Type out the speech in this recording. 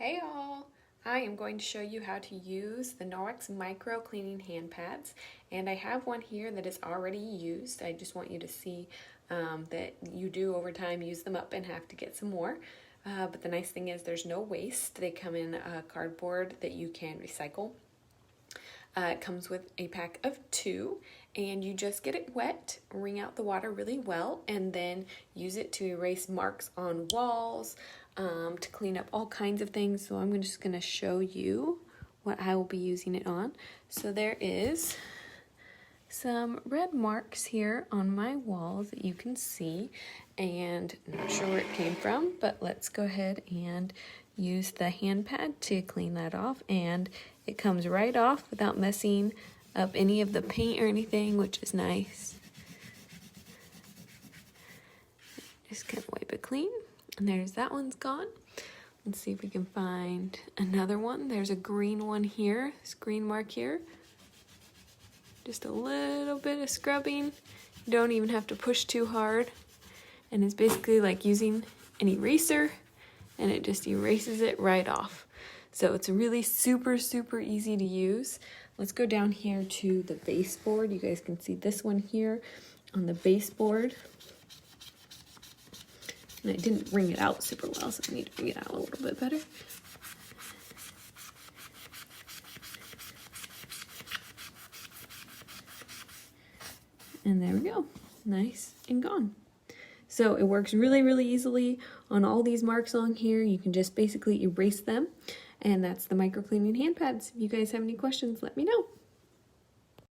Hey all! I am going to show you how to use the Norwex micro cleaning hand pads, and I have one here that is already used. I just want you to see that you do over time use them up and have to get some more. But the nice thing is there's no waste. They come in cardboard that you can recycle. It comes with a pack of 2, and you just get it wet, wring out the water really well, and then use it to erase marks on walls, to clean up all kinds of things. So I'm just going to show you what I will be using it on. So there is some red marks here on my walls that you can see, and I'm not sure where it came from, but let's go ahead and use the hand pad to clean that off, and it comes right off without messing up any of the paint or anything, which is nice. Just kind of wipe it clean, and there's that one's gone. Let's see if we can find another one. There's a green one here, this green mark here. Just a little bit of scrubbing. You don't even have to push too hard, and it's basically like using an eraser, and it just erases it right off. So it's really super easy to use. Let's go down here to the baseboard. You guys can see this one here on the baseboard. And I didn't wring it out super well, so I need to wring it out a little bit better. And there we go, nice and gone. So it works really easily on all these marks on here. You can just basically erase them, and that's the micro cleaning hand pads. If you guys have any questions, let me know.